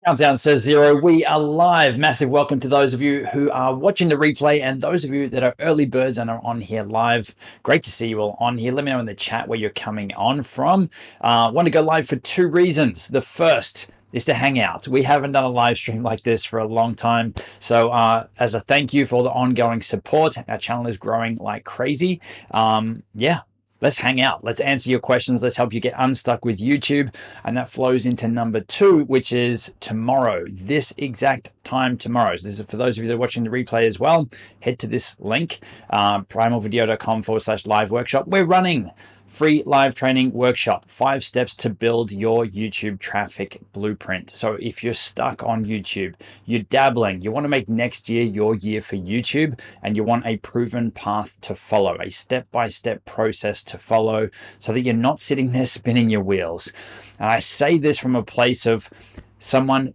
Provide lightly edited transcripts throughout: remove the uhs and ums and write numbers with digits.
Countdown says 0. We are live. Massive welcome to those of you who are watching the replay and those of you that are early birds and are on here live. Great to see you all on here. Let me know in the chat where you're coming on from. Want to go live for two reasons. The first is to hang out. We haven't done a live stream like this for a long time. So as a thank you for all the ongoing support, our channel is growing like crazy. Yeah. Let's hang out. Let's answer your questions. Let's help you get unstuck with YouTube. And that flows into number two, which is tomorrow, this exact time tomorrow. So this is for those of you that are watching the replay as well. Head to this link, primalvideo.com/live workshop. We're running free live training workshop, 5 steps to build your YouTube traffic blueprint. So if you're stuck on YouTube, you're dabbling, you want to make next year your year for YouTube, and you want a proven path to follow, a step-by-step process to follow so that you're not sitting there spinning your wheels. And I say this from a place of someone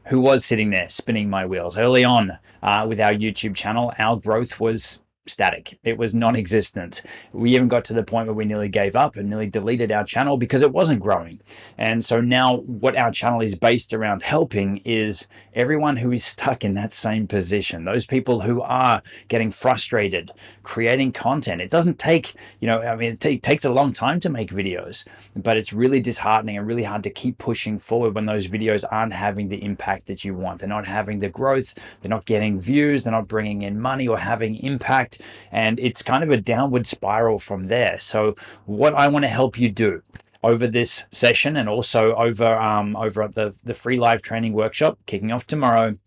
who was sitting there spinning my wheels early on with our YouTube channel. Our growth was static. It was non-existent. We even got to the point where we nearly gave up and nearly deleted our channel because it wasn't growing. And so now what our channel is based around helping is everyone who is stuck in that same position, those people who are getting frustrated creating content. It doesn't take, it takes a long time to make videos, but it's really disheartening and really hard to keep pushing forward when those videos aren't having the impact that you want. They're not having the growth, they're not getting views, they're not bringing in money or having impact. And it's kind of a downward spiral from there. So what I want to help you do over this session and also over at the free live training workshop kicking off tomorrow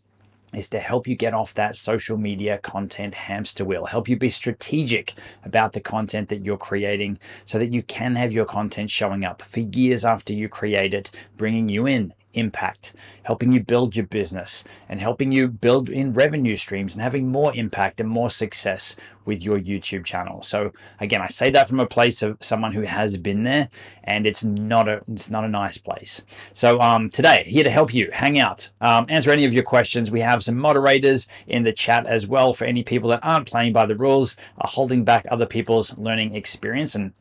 is to help you get off that social media content hamster wheel, help you be strategic about the content that you're creating so that you can have your content showing up for years after you create it, bringing you in impact, helping you build your business and helping you build in revenue streams and having more impact and more success with your YouTube channel. So again, I say that from a place of someone who has been there, and it's not a nice place. So today, here to help you hang out, answer any of your questions. We have some moderators in the chat as well for any people that aren't playing by the rules, are holding back other people's learning experience and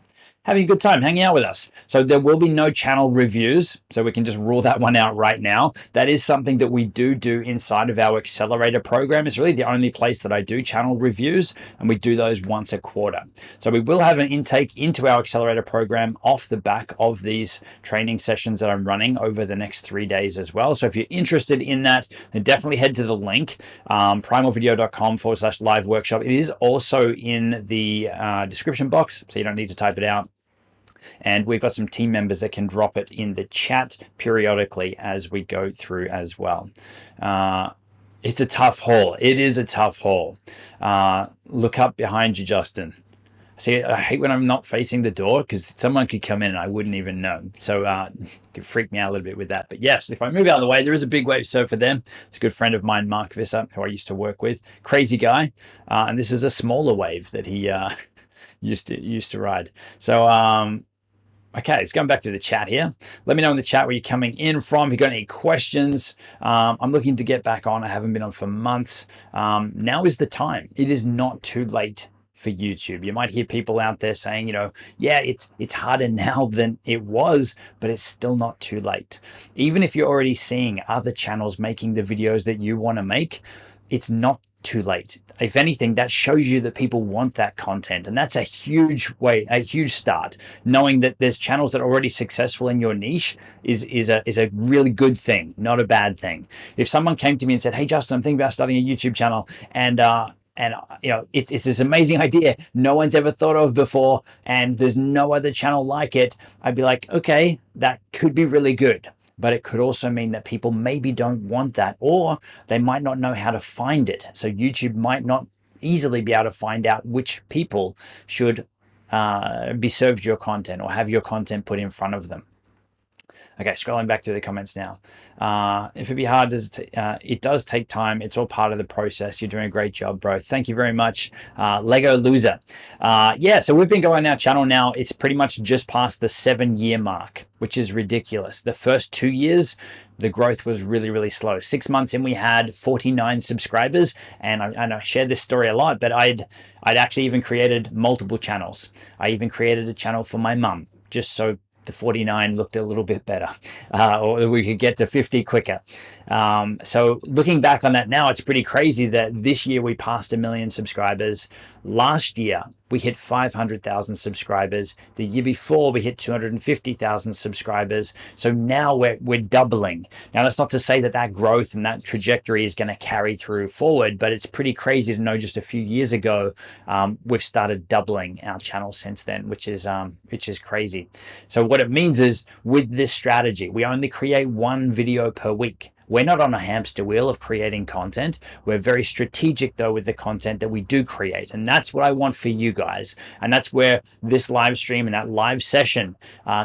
having a good time hanging out with us. So there will be no channel reviews, so we can just rule that one out right now. That is something that we do inside of our accelerator program. It's really the only place that I do channel reviews, and we do those once a quarter. So we will have an intake into our accelerator program off the back of these training sessions that I'm running over the next 3 days as well. So if you're interested in that, then definitely head to the link, primalvideo.com/live workshop. It is also in the description box, so you don't need to type it out. And we've got some team members that can drop it in the chat periodically as we go through as well. It's a tough haul. It is a tough haul. Look up behind you, Justin. See, I hate when I'm not facing the door because someone could come in and I wouldn't even know. So it could freak me out a little bit with that. But yes, if I move out of the way, there is a big wave surfer there. It's a good friend of mine, Mark Visser, who I used to work with. Crazy guy. And this is a smaller wave that he used to ride. So okay, let's go back to the chat here. Let me know in the chat where you're coming in from. If you've got any questions, I'm looking to get back on. I haven't been on for months. Now is the time. It is not too late for YouTube. You might hear people out there saying, yeah, it's harder now than it was, but it's still not too late. Even if you're already seeing other channels making the videos that you want to make, it's not too late. If anything, that shows you that people want that content, and that's a huge start. Knowing that there's channels that are already successful in your niche is a really good thing, not a bad thing. If someone came to me and said, "Hey, Justin, I'm thinking about starting a YouTube channel, and it's this amazing idea no one's ever thought of before, and there's no other channel like it," I'd be like, okay, that could be really good. But it could also mean that people maybe don't want that, or they might not know how to find it. So YouTube might not easily be able to find out which people should be served your content or have your content put in front of them. Okay, scrolling back to the comments now. If it be hard, it does take time. It's all part of the process. You're doing a great job, bro. Thank you very much. Lego Loser. Yeah, so we've been going our channel now. It's pretty much just past the 7-year mark, which is ridiculous. The first 2 years, the growth was really, really slow. 6 months in, we had 49 subscribers, and I shared this story a lot, but I'd actually even created multiple channels. I even created a channel for my mum, just so the 49 looked a little bit better, or we could get to 50 quicker. So looking back on that now, it's pretty crazy that this year we passed 1 million subscribers. Last year we hit 500,000 subscribers. The year before we hit 250,000 subscribers. So now we're doubling. Now that's not to say that that growth and that trajectory is going to carry through forward, but it's pretty crazy to know just a few years ago we've started doubling our channel since then, which is crazy. So what it means is, with this strategy, we only create 1 video per week. We're not on a hamster wheel of creating content. We're very strategic though with the content that we do create. And that's what I want for you guys. And that's where this live stream and that live session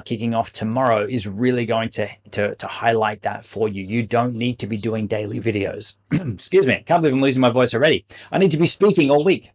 kicking off tomorrow is really going to highlight that for you. You don't need to be doing daily videos. Excuse me, I can't believe I'm losing my voice already. I need to be speaking all week.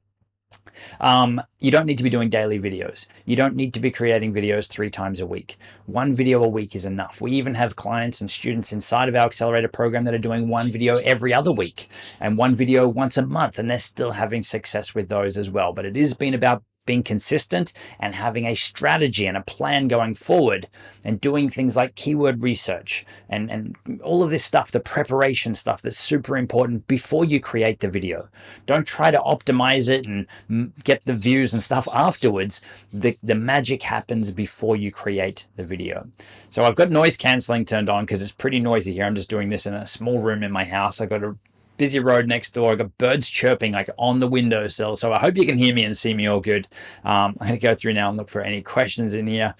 You don't need to be doing daily videos. You don't need to be creating videos 3 times a week. 1 video a week is enough. We even have clients and students inside of our accelerator program that are doing 1 video every other week and 1 video once a month, and they're still having success with those as well. But it has been about being consistent and having a strategy and a plan going forward, and doing things like keyword research and all of this stuff, the preparation stuff that's super important before you create the video. Don't try to optimize it and get the views and stuff afterwards. The magic happens before you create the video. So I've got noise cancelling turned on because it's pretty noisy here. I'm just doing this in a small room in my house. I've got a busy road next door. I got birds chirping like on the windowsill. So I hope you can hear me and see me all good. I'm going to go through now and look for any questions in here.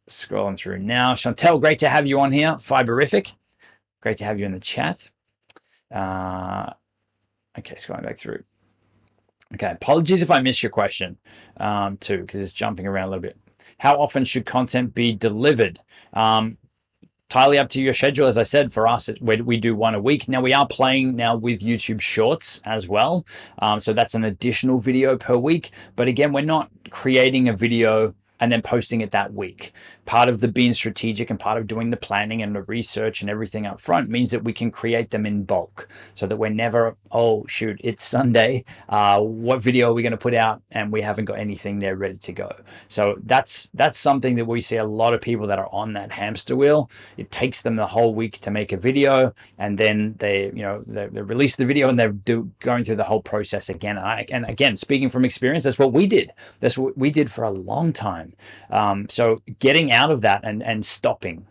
Scrolling through now. Chantel, great to have you on here. Fiberific, great to have you in the chat. Okay, scrolling back through. Okay, apologies if I missed your question too, because it's jumping around a little bit. How often should content be delivered? Entirely up to your schedule. As I said, for us, we do 1 a week. Now we are playing now with YouTube Shorts as well. So that's an additional video per week. But again, we're not creating a video and then posting it that week. Part of the being strategic and part of doing the planning and the research and everything up front means that we can create them in bulk, so that we're never, oh shoot, it's Sunday, what video are we going to put out, and we haven't got anything there ready to go. So that's something that we see a lot of people that are on that hamster wheel. It takes them the whole week to make a video, and then they release the video and they're going through the whole process again. And again, speaking from experience, that's what we did. That's what we did for a long time. So getting out of that and stopping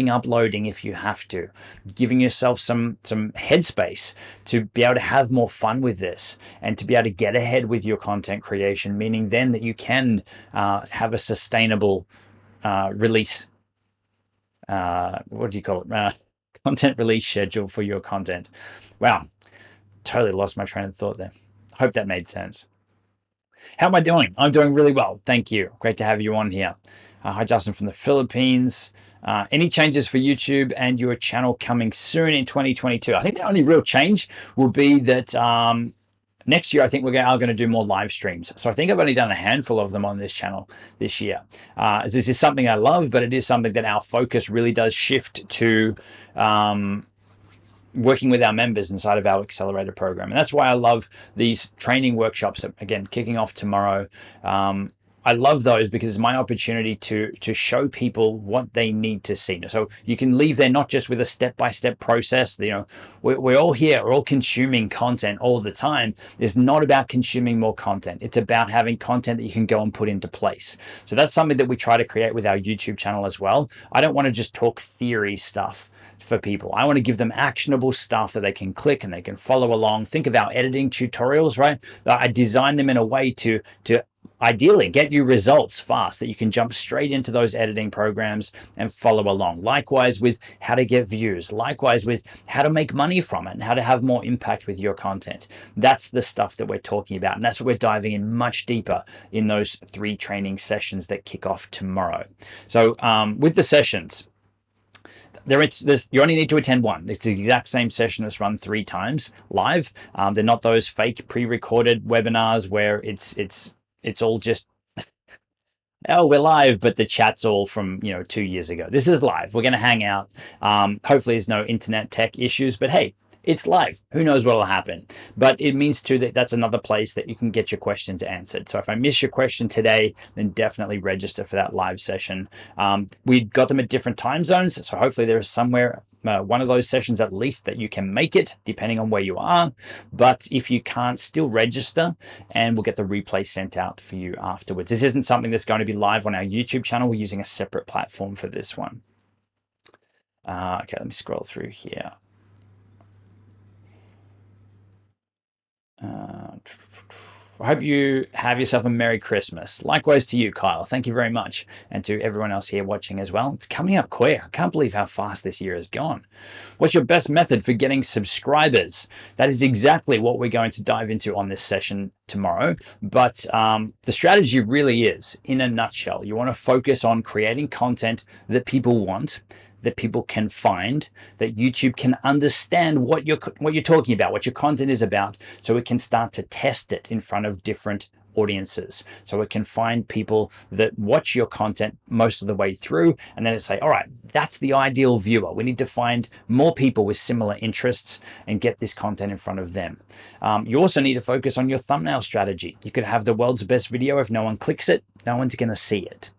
uploading if you have to, giving yourself some headspace to be able to have more fun with this and to be able to get ahead with your content creation, meaning then that you can have a sustainable release, what do you call it, content release schedule for your content. Wow, totally lost my train of thought there. Hope that made sense. How am I doing? I'm doing really well. Thank you. Great to have you on here. Hi, Justin from the Philippines. Any changes for YouTube and your channel coming soon in 2022? I think the only real change will be that next year, I think we are going to do more live streams. So I think I've only done a handful of them on this channel this year. This is something I love, but it is something that our focus really does shift to working with our members inside of our accelerator program. And that's why I love these training workshops, again, kicking off tomorrow. I love those because it's my opportunity to show people what they need to see. So you can leave there not just with a step-by-step process. We're all here, we're all consuming content all the time. It's not about consuming more content. It's about having content that you can go and put into place. So that's something that we try to create with our YouTube channel as well. I don't want to just talk theory stuff for people. I want to give them actionable stuff that they can click and they can follow along. Think of our editing tutorials, right? I design them in a way to ideally get you results fast, that you can jump straight into those editing programs and follow along. Likewise with how to get views, likewise with how to make money from it and how to have more impact with your content. That's the stuff that we're talking about, and that's what we're diving in much deeper in those 3 training sessions that kick off tomorrow. So with the sessions, you only need to attend 1. It's the exact same session that's run 3 times live. They're not those fake pre-recorded webinars where it's all just, oh, we're live, but the chat's all from 2 years ago. This is live. We're going to hang out. Hopefully there's no internet tech issues, but hey, It's live. Who knows what will happen? But it means too that that's another place that you can get your questions answered. So if I miss your question today, then definitely register for that live session. We got them at different time zones, so hopefully there is somewhere one of those sessions at least that you can make it, depending on where you are. But if you can't, still register, and we'll get the replay sent out for you afterwards. This isn't something that's going to be live on our YouTube channel. We're using a separate platform for this one. Okay, let me scroll through here. I hope you have yourself a Merry Christmas. Likewise to you, Kyle. Thank you very much. And to everyone else here watching as well. It's coming up quick. I can't believe how fast this year has gone. What's your best method for getting subscribers? That is exactly what we're going to dive into on this session tomorrow. But the strategy really is, in a nutshell, you want to focus on creating content that people want, that people can find, that YouTube can understand what you're talking about, what your content is about, so it can start to test it in front of different audiences. So it can find people that watch your content most of the way through, and then it say, all right, that's the ideal viewer. We need to find more people with similar interests and get this content in front of them. You also need to focus on your thumbnail strategy. You could have the world's best video. If no one clicks it, no one's going to see it.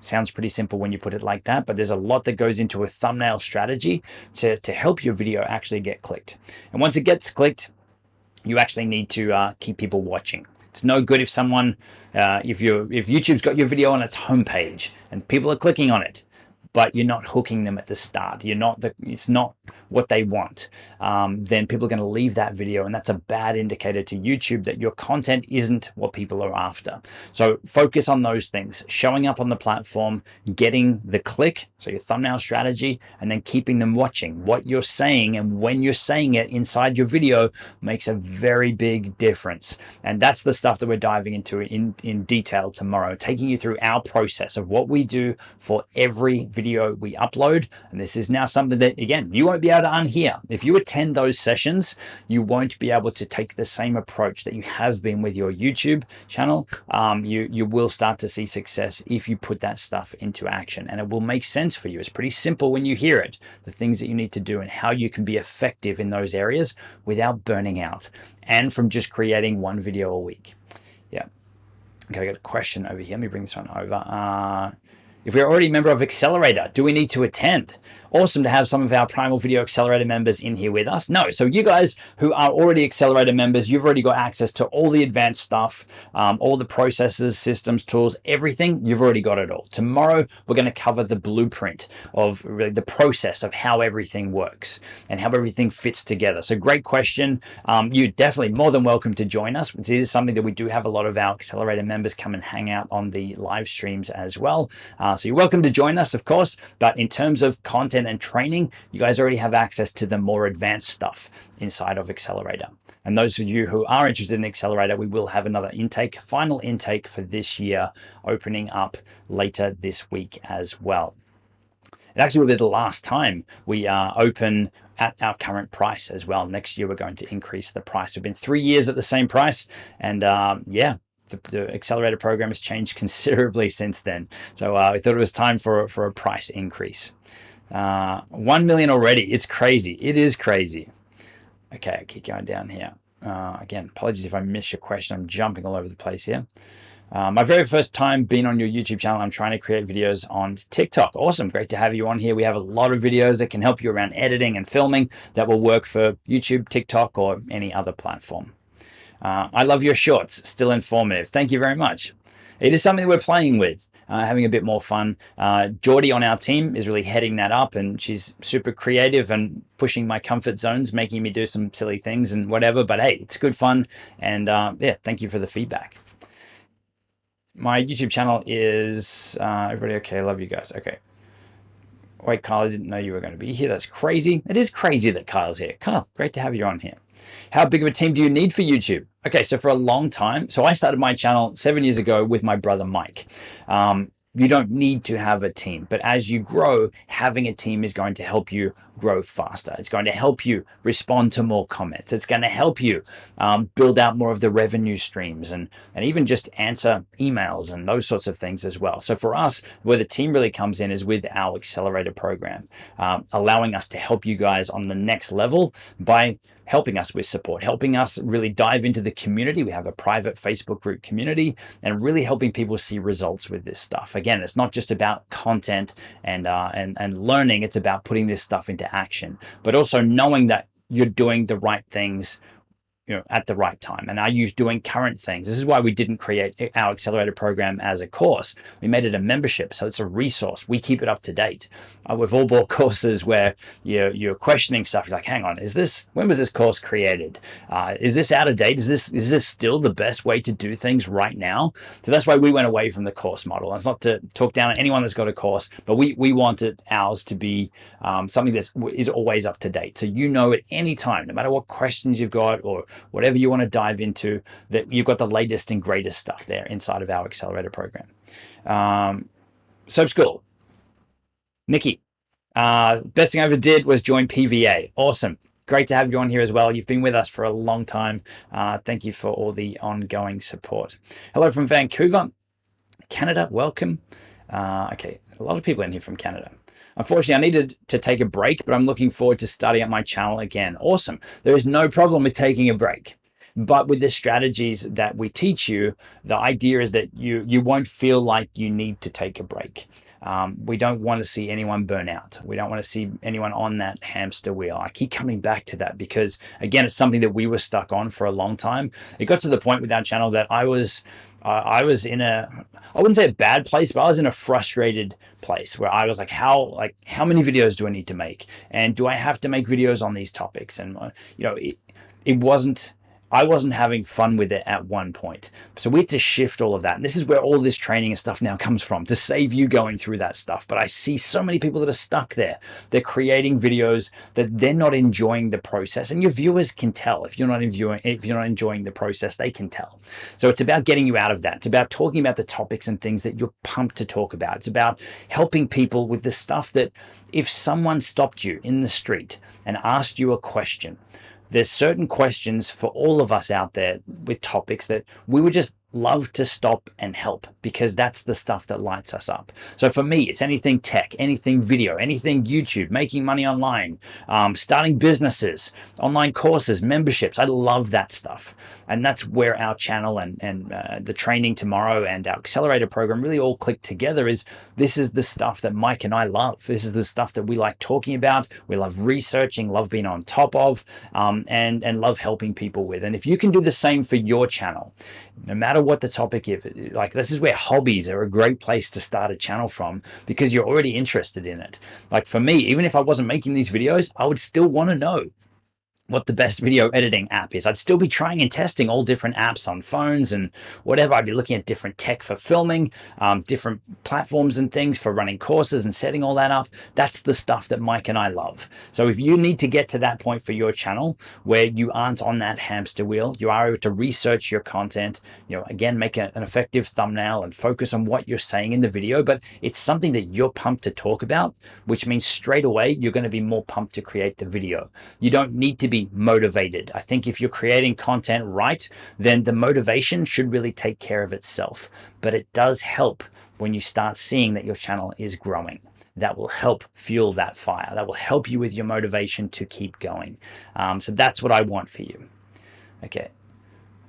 Sounds pretty simple when you put it like that, but there's a lot that goes into a thumbnail strategy to help your video actually get clicked. And once it gets clicked, you actually need to keep people watching. It's no good if someone, if YouTube's got your video on its homepage and people are clicking on it, but you're not hooking them at the start. It's not what they want. Then people are going to leave that video, and that's a bad indicator to YouTube that your content isn't what people are after. So focus on those things: showing up on the platform, getting the click, so your thumbnail strategy, and then keeping them watching. What you're saying and when you're saying it inside your video makes a very big difference. And that's the stuff that we're diving into in detail tomorrow, taking you through our process of what we do for every video we upload. And this is now something that, again, you won't be able to unhear. If you attend those sessions, you won't be able to take the same approach that you have been with your YouTube channel. You will start to see success if you put that stuff into action, and it will make sense for you. It's pretty simple when you hear it, the things that you need to do and how you can be effective in those areas without burning out, and from just creating one video a week. Yeah. Okay, I got a question over here. Let me bring this one over. If we're already a member of Accelerator, do we need to attend? Awesome to have some of our Primal Video Accelerator members in here with us. No, so you guys who are already Accelerator members, you've already got access to all the advanced stuff, all the processes, systems, tools, everything. You've already got it all. Tomorrow, we're going to cover the blueprint of really the process of how everything works and how everything fits together. So great question. You're definitely more than welcome to join us. It is something that we do have a lot of our Accelerator members come and hang out on the live streams as well. So you're welcome to join us, of course, but in terms of content and training, you guys already have access to the more advanced stuff inside of Accelerator. And those of you who are interested in Accelerator, we will have another intake, final intake for this year, opening up later this week as well. It actually will be the last time we open at our current price as well. Next year, we're going to increase the price. We've been 3 years at the same price, and yeah, the Accelerator program has changed considerably since then. So we thought it was time for a price increase. 1 million already. It's crazy. It is crazy. Okay, I keep going down here. Again, apologies if I miss your question. I'm jumping all over the place here. My very first time being on your YouTube channel, I'm trying to create videos on TikTok. Awesome. Great to have you on here. We have a lot of videos that can help you around editing and filming that will work for YouTube, TikTok, or any other platform. I love your shorts. Still informative. Thank you very much. It is something we're playing with, having a bit more fun. Geordie on our team is really heading that up, and she's super creative and pushing my comfort zones, making me do some silly things and whatever. But hey, it's good fun. And yeah, thank you for the feedback. My YouTube channel is everybody okay? I love you guys. Okay. Wait, Kyle, I didn't know you were going to be here. That's crazy. It is crazy that Kyle's here. Kyle, great to have you on here. How big of a team do you need for YouTube? Okay, so for a long time, so I started my channel 7 years ago with my brother Mike. You don't need to have a team, but as you grow, having a team is going to help you grow faster. It's going to help you respond to more comments. It's going to help you build out more of the revenue streams and even just answer emails and those sorts of things as well. So for us, where the team really comes in is with our accelerator program, allowing us to help you guys on the next level by helping us with support, helping us really dive into the community. We have a private Facebook group community and really helping people see results with this stuff. Again, it's not just about content and learning. It's about putting this stuff into action, but also knowing that you're doing the right things at the right time. And are you doing current things? This is why we didn't create our accelerator program as a course. We made it a membership, so it's a resource. We keep it up to date. We've all bought courses where you're questioning stuff. You're like, hang on, when was this course created? Is this out of date? Is this still the best way to do things right now? So that's why we went away from the course model. And it's not to talk down on anyone that's got a course, but we wanted ours to be something that is always up to date. So at any time, no matter what questions you've got or whatever you want to dive into, that you've got the latest and greatest stuff there inside of our accelerator program. Soap School. Nikki, best thing I ever did was join PVA. Awesome. Great to have you on here as well. You've been with us for a long time. Thank you for all the ongoing support. Hello from Vancouver, Canada. Welcome. Okay, a lot of people in here from Canada. Unfortunately, I needed to take a break, but I'm looking forward to starting up my channel again. Awesome. There is no problem with taking a break. But with the strategies that we teach you, the idea is that you won't feel like you need to take a break. We don't want to see anyone burn out. We don't want to see anyone on that hamster wheel. I keep coming back to that because, again, it's something that we were stuck on for a long time. It got to the point with our channel that I was in I wouldn't say a bad place, but I was in a frustrated place where I was like, how many videos do I need to make? And do I have to make videos on these topics? And, I wasn't having fun with it at one point. So we had to shift all of that. And this is where all this training and stuff now comes from, to save you going through that stuff. But I see so many people that are stuck there. They're creating videos that they're not enjoying the process. And your viewers can tell if you're not enjoying the process, they can tell. So it's about getting you out of that. It's about talking about the topics and things that you're pumped to talk about. It's about helping people with the stuff that if someone stopped you in the street and asked you a question, there's certain questions for all of us out there with topics that we would just love to stop and help, because that's the stuff that lights us up. So for me, it's anything tech, anything video, anything YouTube, making money online, starting businesses, online courses, memberships. I love that stuff. And that's where our channel and the training tomorrow and our accelerator program really all click together. This is the stuff that Mike and I love. This is the stuff that we like talking about. We love researching, love being on top of, and love helping people with. And if you can do the same for your channel, no matter what the topic is, like, this is where hobbies are a great place to start a channel from, because you're already interested in it. Like for me, even if I wasn't making these videos, I would still want to know what the best video editing app is. I'd still be trying and testing all different apps on phones and whatever. I'd be looking at different tech for filming, different platforms and things for running courses and setting all that up. That's the stuff that Mike and I love. So if you need to get to that point for your channel where you aren't on that hamster wheel, you are able to research your content, again, make an effective thumbnail and focus on what you're saying in the video, but it's something that you're pumped to talk about, which means straight away, you're going to be more pumped to create the video. You don't need to be motivated. I think if you're creating content right, then the motivation should really take care of itself. But it does help when you start seeing that your channel is growing. That will help fuel that fire. That will help you with your motivation to keep going. So that's what I want for you. Okay.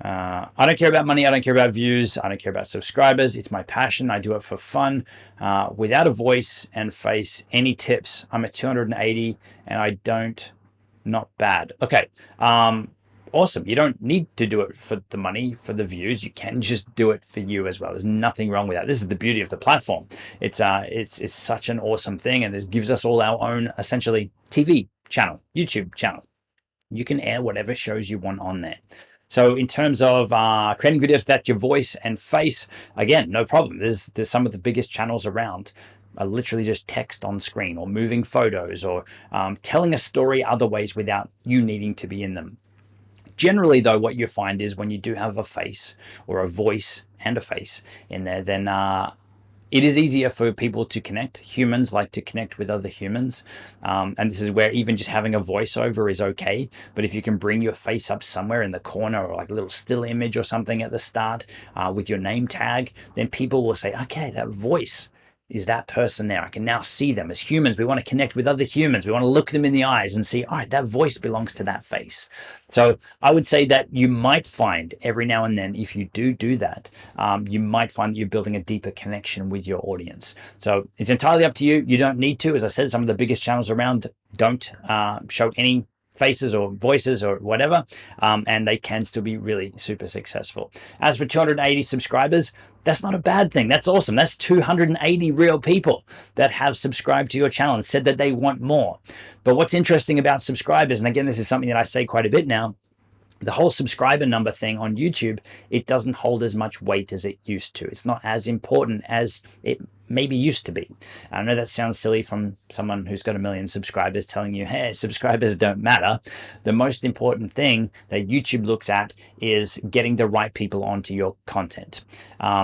I don't care about money. I don't care about views. I don't care about subscribers. It's my passion. I do it for fun, without a voice and face. Any tips? I'm at 280 and I don't. Not bad. Okay. Awesome. You don't need to do it for the money, for the views. You can just do it for you as well. There's nothing wrong with that. This is the beauty of the platform. It's such an awesome thing, and it gives us all our own, essentially, TV channel, YouTube channel. You can air whatever shows you want on there. So in terms of creating videos without your voice and face, again, no problem. There's some of the biggest channels around are literally just text on screen or moving photos or telling a story other ways without you needing to be in them. Generally, though, what you find is when you do have a face or a voice and a face in there, then It is easier for people to connect. Humans like to connect with other humans. And this is where even just having a voiceover is okay. But if you can bring your face up somewhere in the corner, or like a little still image or something at the start with your name tag, then people will say, okay, that voice is that person there. I can now see them. As humans, we want to connect with other humans. We want to look them in the eyes and see, all right, that voice belongs to that face. So I would say that you might find every now and then, if you do that, you might find that you're building a deeper connection with your audience. So it's entirely up to you. You don't need to. As I said, some of the biggest channels around don't show any faces or voices or whatever, and they can still be really super successful. As for 280 subscribers, that's not a bad thing. That's awesome. That's 280 real people that have subscribed to your channel and said that they want more. But what's interesting about subscribers, and again, this is something that I say quite a bit now, the whole subscriber number thing on YouTube, it doesn't hold as much weight as it used to. It's not as important as it maybe used to be. I know that sounds silly from someone who's got 1 million subscribers telling you, hey, subscribers don't matter. The most important thing that YouTube looks at is getting the right people onto your content.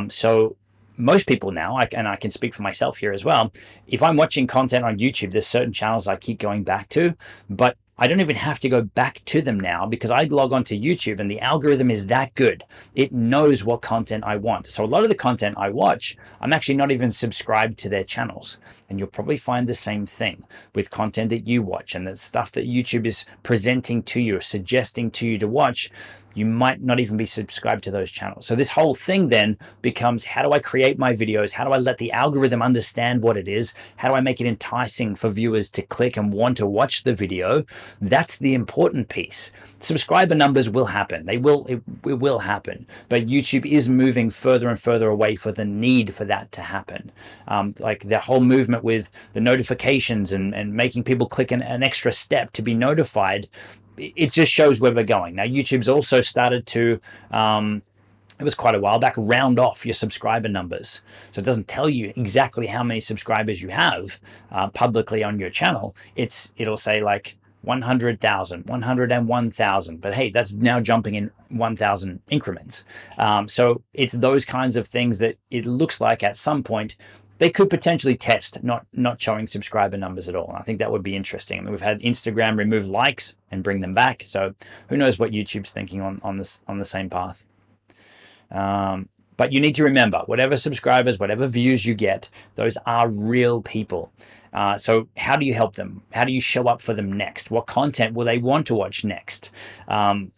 So most people now, and I can speak for myself here as well, if I'm watching content on YouTube, there's certain channels I keep going back to, but I don't even have to go back to them now because I log onto YouTube and the algorithm is that good. It knows what content I want. So a lot of the content I watch, I'm actually not even subscribed to their channels. And you'll probably find the same thing with content that you watch and the stuff that YouTube is presenting to you or suggesting to you to watch. You might not even be subscribed to those channels. So this whole thing then becomes, how do I create my videos? How do I let the algorithm understand what it is? How do I make it enticing for viewers to click and want to watch the video? That's the important piece. Subscriber numbers will happen. It will happen. But YouTube is moving further and further away for the need for that to happen. Like the whole movement with the notifications and making people click an extra step to be notified, it just shows where we're going. Now, YouTube's also started to, it was quite a while back, round off your subscriber numbers. So it doesn't tell you exactly how many subscribers you have publicly on your channel. It'll say like 100,000, 101,000. But hey, that's now jumping in 1,000 increments. So it's those kinds of things that it looks like at some point they could potentially test not showing subscriber numbers at all. I think that would be interesting. I mean, we've had Instagram remove likes and bring them back. So who knows what YouTube's thinking on the same path. But you need to remember, whatever subscribers, whatever views you get, those are real people. So how do you help them? How do you show up for them next? What content will they want to watch next? How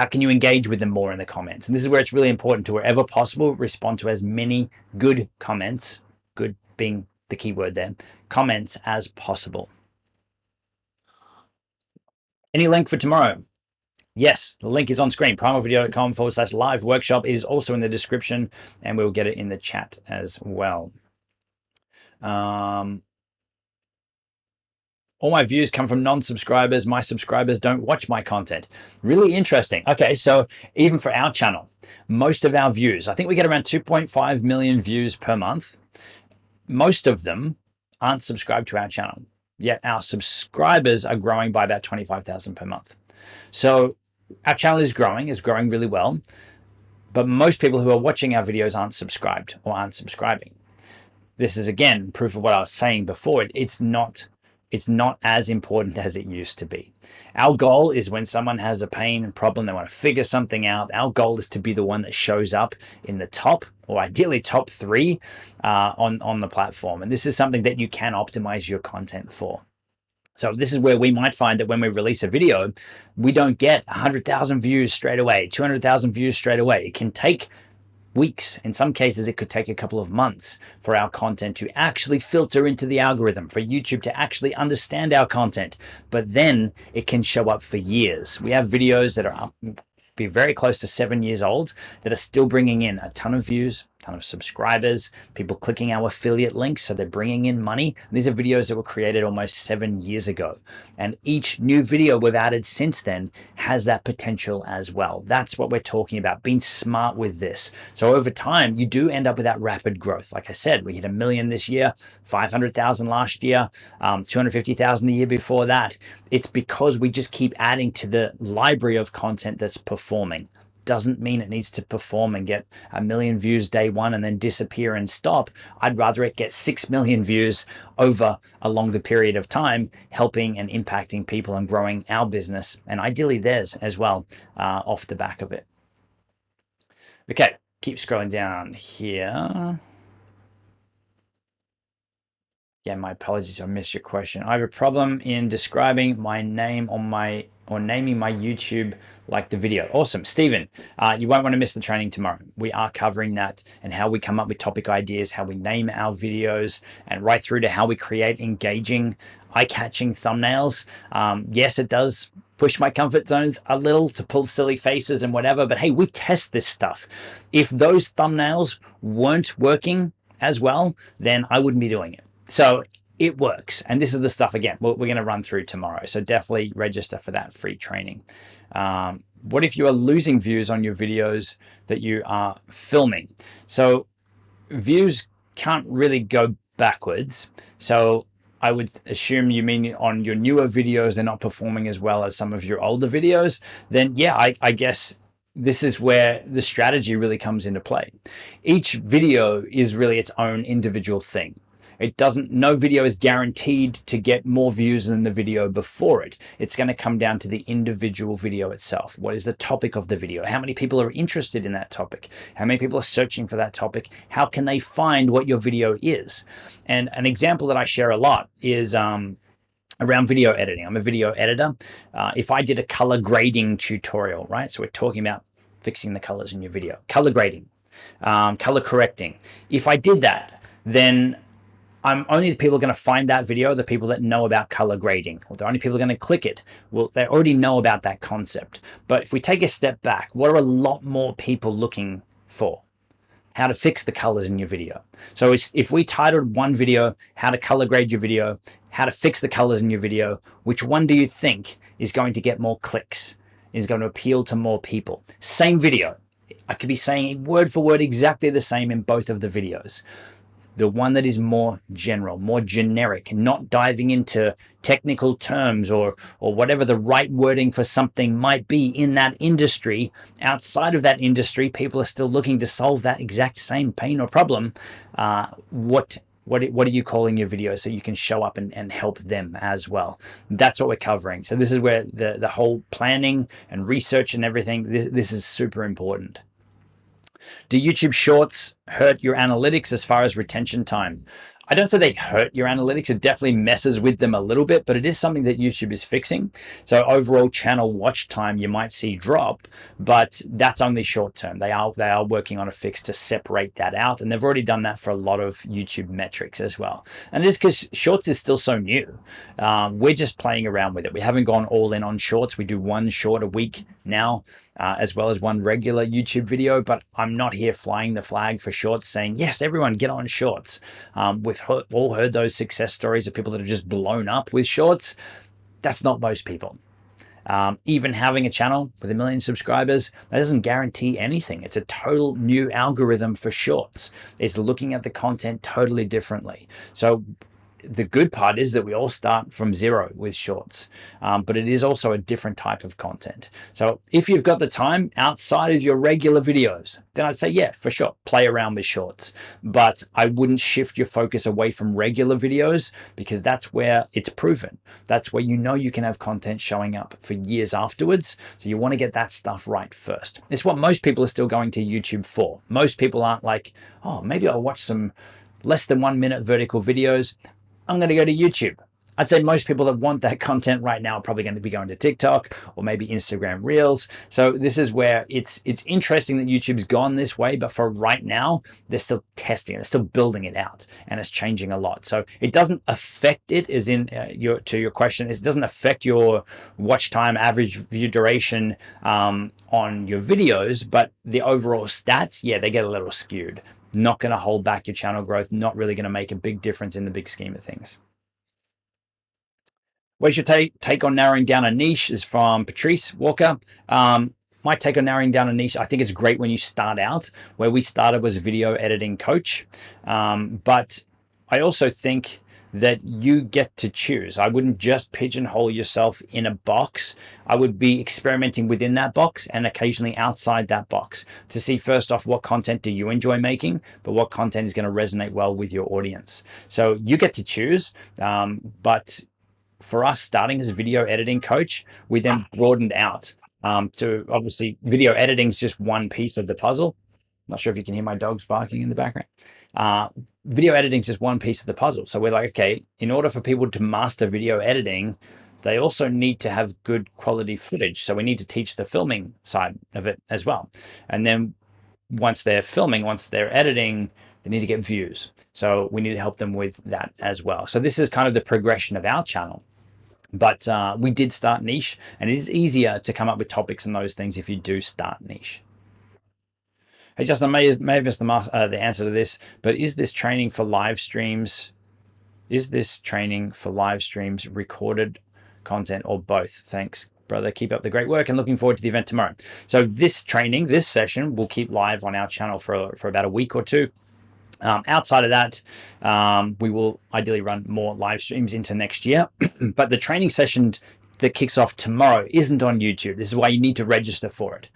can you engage with them more in the comments? And this is where it's really important to, wherever possible, respond to as many good comments, good being the key word there, comments as possible. Any link for tomorrow? Yes, the link is on screen, primalvideo.com/live workshop. It is also in the description, and we'll get it in the chat as well. All my views come from non-subscribers. My subscribers don't watch my content. Really interesting. Okay, so even for our channel, most of our views, I think we get around 2.5 million views per month. Most of them aren't subscribed to our channel, yet our subscribers are growing by about 25,000 per month. So our channel is growing really well, but most people who are watching our videos aren't subscribed or aren't subscribing. This is, again, proof of what I was saying before. It's not as important as it used to be. Our goal is, when someone has a pain and problem, they want to figure something out, our goal is to be the one that shows up in the top, or ideally top 3 on the platform. And this is something that you can optimize your content for. So this is where we might find that when we release a video, we don't get 100,000 views straight away, 200,000 views straight away. It can take weeks. In some cases, it could take a couple of months for our content to actually filter into the algorithm, for YouTube to actually understand our content. But then it can show up for years. We have videos that are be very close to 7 years old that are still bringing in a ton of views, a ton of subscribers, people clicking our affiliate links, so they're bringing in money. And these are videos that were created almost 7 years ago, and each new video we've added since then has that potential as well. That's what we're talking about, being smart with this. So over time, you do end up with that rapid growth. Like I said, we hit 1 million this year, 500,000 last year, 250,000 the year before that. It's because we just keep adding to the library of content that's performing. doesn't mean it needs to perform and get 1 million views day one and then disappear and stop. I'd rather it get 6 million views over a longer period of time, helping and impacting people and growing our business and ideally theirs as well off the back of it. Okay, keep scrolling down here. Yeah, my apologies, I missed your question. I have a problem in describing my name on my, or naming my YouTube like the video. Awesome, Stephen, you won't want to miss the training tomorrow. We are covering that and how we come up with topic ideas, how we name our videos, and right through to how we create engaging, eye-catching thumbnails. Yes, it does push my comfort zones a little to pull silly faces and whatever, but hey, we test this stuff. If those thumbnails weren't working as well, then I wouldn't be doing it. So it works. And this is the stuff, again, we're going to run through tomorrow. So definitely register for that free training. What if you are losing views on your videos that you are filming? So views can't really go backwards. So I would assume you mean on your newer videos, they're not performing as well as some of your older videos. Then yeah, I guess this is where the strategy really comes into play. Each video is really its own individual thing. It doesn't, no video is guaranteed to get more views than the video before it. It's going to come down to the individual video itself. What is the topic of the video? How many people are interested in that topic? How many people are searching for that topic? How can they find what your video is? And an example that I share a lot is around video editing. I'm a video editor. If I did a color grading tutorial, right? So we're talking about fixing the colors in your video, color grading, color correcting. If I did that, then only the people are going to find that video, the people that know about color grading. Well, the only people going to click it, well, they already know about that concept. But if we take a step back, what are a lot more people looking for? How to fix the colors in your video. So if we titled one video, how to color grade your video, how to fix the colors in your video, which one do you think is going to get more clicks, is going to appeal to more people? Same video. I could be saying word for word exactly the same in both of the videos. The one that is more general, more generic, not diving into technical terms or whatever the right wording for something might be in that industry. Outside of that industry, people are still looking to solve that exact same pain or problem. What are you calling your video so you can show up and help them as well? That's what we're covering. So this is where the whole planning and research and everything, this is super important. Do YouTube Shorts hurt your analytics as far as retention time? I don't say they hurt your analytics. It definitely messes with them a little bit, but it is something that YouTube is fixing. So overall channel watch time you might see drop, but that's only short term. They are working on a fix to separate that out, and they've already done that for a lot of YouTube metrics as well. And it is because Shorts is still so new. We're just playing around with it. We haven't gone all in on Shorts. We do one short a week now, as well as one regular YouTube video, but I'm not here flying the flag for Shorts saying, yes, everyone get on Shorts. We've all heard those success stories of people that have just blown up with Shorts. That's not most people. Even having a channel with 1 million subscribers, that doesn't guarantee anything. It's a total new algorithm for Shorts. It's looking at the content totally differently. So the good part is that we all start from zero with Shorts, but it is also a different type of content. So if you've got the time outside of your regular videos, then I'd say, yeah, for sure, play around with Shorts. But I wouldn't shift your focus away from regular videos, because that's where it's proven. That's where you know you can have content showing up for years afterwards. So you want to get that stuff right first. It's what most people are still going to YouTube for. Most people aren't like, oh, maybe I'll watch some less than 1 minute vertical videos. I'm going to go to YouTube. I'd say most people that want that content right now are probably going to be going to TikTok or maybe Instagram Reels. So this is where it's interesting that YouTube's gone this way, but for right now, they're still testing it, they're still building it out, and it's changing a lot. So it doesn't affect it, as in to your question, it doesn't affect your watch time, average view duration on your videos, but the overall stats, yeah, they get a little skewed. Not going to hold back your channel growth, not really going to make a big difference in the big scheme of things. What's your take on narrowing down a niche? Is from Patrice Walker. My take on narrowing down a niche, I think it's great when you start out. Where we started was a video editing coach. But I also think that you get to choose. I wouldn't just pigeonhole yourself in a box. I would be experimenting within that box and occasionally outside that box to see, first off, what content do you enjoy making, but what content is going to resonate well with your audience. So you get to choose, but for us, starting as a video editing coach, we then broadened out to, obviously, video editing is just one piece of the puzzle. Not sure if you can hear my dogs barking in the background. Video editing is just one piece of the puzzle. So we're like, okay, in order for people to master video editing, they also need to have good quality footage. So we need to teach the filming side of it as well. And then once they're filming, once they're editing, they need to get views. So we need to help them with that as well. So this is kind of the progression of our channel. But we did start niche, and it is easier to come up with topics and those things if you do start niche. Hey, Justin, I may have missed the answer to this, but is this training for live streams? Is this training for live streams, recorded content, or both? Thanks, brother. Keep up the great work and looking forward to the event tomorrow. So this training, this session, will keep live on our channel for about a week or two. Outside of that, we will ideally run more live streams into next year. But the training session that kicks off tomorrow isn't on YouTube. This is why you need to register for it.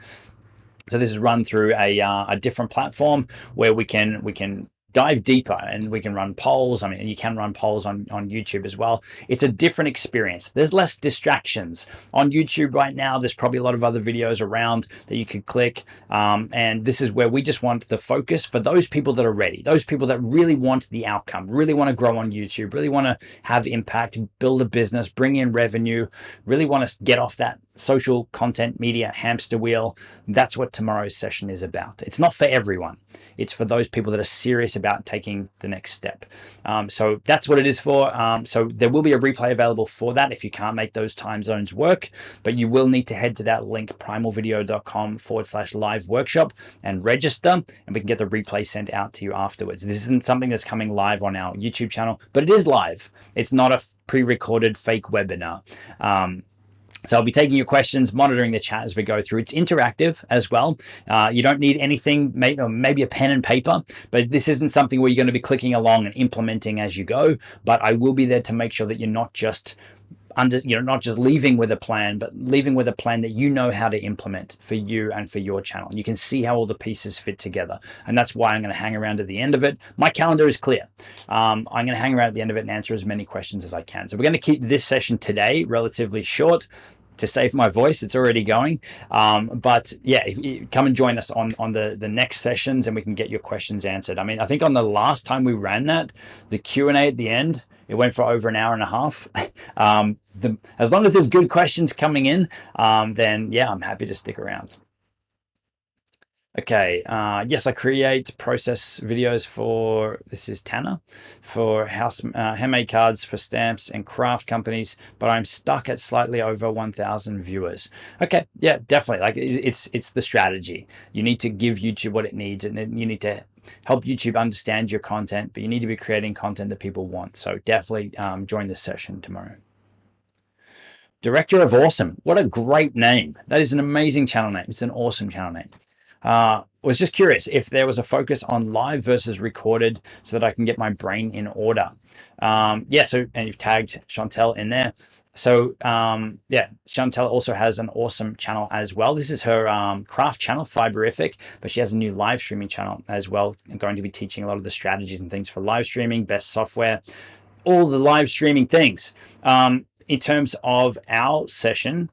So this is run through a different platform where we can dive deeper and we can run polls. I mean, you can run polls on YouTube as well. It's a different experience. There's less distractions. On YouTube right now, there's probably a lot of other videos around that you could click. And this is where we just want the focus for those people that are ready, those people that really want the outcome, really want to grow on YouTube, really want to have impact, build a business, bring in revenue, really want to get off that social content media hamster wheel. That's what tomorrow's session is about. It's not for everyone. It's for those people that are serious about taking the next step. So that's what it is for. So there will be a replay available for that if you can't make those time zones work, but you will need to head to that link, primalvideo.com/live workshop, and register, and we can get the replay sent out to you afterwards. This isn't something that's coming live on our YouTube channel, but it is live. It's not a pre-recorded fake webinar. So I'll be taking your questions, monitoring the chat as we go through. It's interactive as well. You don't need anything, maybe a pen and paper, but this isn't something where you're going to be clicking along and implementing as you go. But I will be there to make sure that you're not just leaving with a plan, but leaving with a plan that you know how to implement for you and for your channel. You can see how all the pieces fit together. And that's why I'm going to hang around at the end of it. My calendar is clear. I'm going to hang around at the end of it and answer as many questions as I can. So we're going to keep this session today relatively short to save my voice. It's already going. But yeah, come and join us on the next sessions and we can get your questions answered. I mean, I think on the last time we ran that, the Q&A at the end, it went for over an hour and a half. As long as there's good questions coming in, then yeah, I'm happy to stick around. Okay, yes, I create process videos for, this is Tanner, for handmade cards for stamps and craft companies, but I'm stuck at slightly over 1,000 viewers. Okay, yeah, definitely. Like it's the strategy. You need to give YouTube what it needs, and then you need to help YouTube understand your content, but you need to be creating content that people want. So definitely join this session tomorrow. Director of Awesome. What a great name. That is an amazing channel name. It's an awesome channel name. Was just curious if there was a focus on live versus recorded so that I can get my brain in order. Yeah, so, and you've tagged Chantel in there. So yeah, Chantel also has an awesome channel as well. This is her craft channel, Fiberific, but she has a new live streaming channel as well. I'm going to be teaching a lot of the strategies and things for live streaming, best software, all the live streaming things. In terms of our session,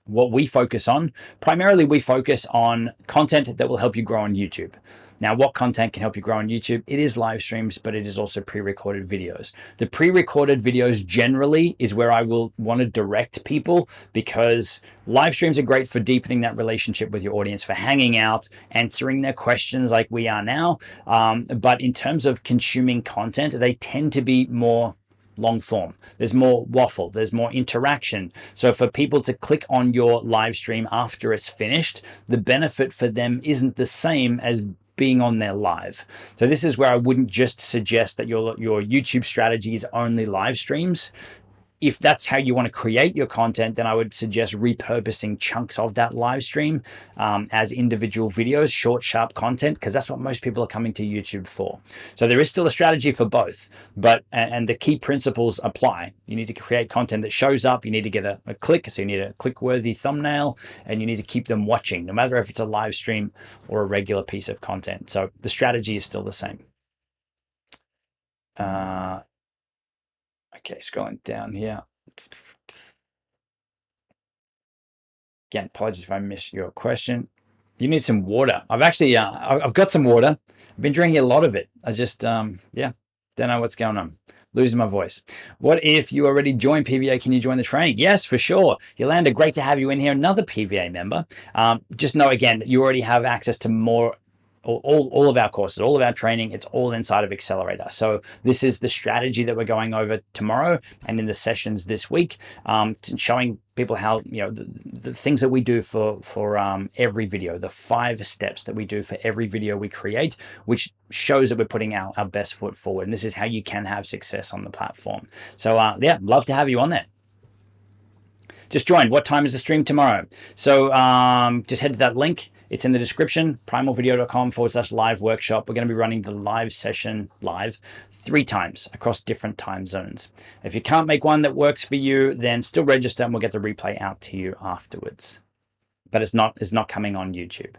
what we focus on, primarily we focus on content that will help you grow on YouTube. Now, what content can help you grow on YouTube? It is live streams, but it is also pre-recorded videos. The pre-recorded videos generally is where I will want to direct people, because live streams are great for deepening that relationship with your audience, for hanging out, answering their questions like we are now. But in terms of consuming content, they tend to be more long form. There's more waffle, there's more interaction. So for people to click on your live stream after it's finished, the benefit for them isn't the same as being on there live. So this is where I wouldn't just suggest that your YouTube strategy is only live streams. if that's how you want to create your content, then I would suggest repurposing chunks of that live stream as individual videos, short, sharp content, because that's what most people are coming to YouTube for. So there is still a strategy for both, and the key principles apply. You need to create content that shows up. You need to get a click, so you need a click-worthy thumbnail, and you need to keep them watching, no matter if it's a live stream or a regular piece of content. So the strategy is still the same. Okay, scrolling down here. Again, apologies if I missed your question. You need some water. I've actually, I've got some water. I've been drinking a lot of it. I just, yeah, don't know what's going on. Losing my voice. What if you already joined PVA? Can you join the training? Yes, for sure. Yolanda, great to have you in here. Another PVA member. Just know, again, that you already have access to more all of our courses, all of our training. It's all inside of Accelerator. So this is the strategy that we're going over tomorrow and in the sessions this week, showing people how, you know, the things that we do for every video, the 5 steps that we do for every video we create, which shows that we're putting our best foot forward. And this is how you can have success on the platform. So yeah, love to have you on there. Just joined. What time is the stream tomorrow? So just head to that link. It's in the description, primalvideo.com/live workshop. We're going to be running the live session live 3 times across different time zones. If you can't make one that works for you, then still register and we'll get the replay out to you afterwards. But it's not coming on YouTube.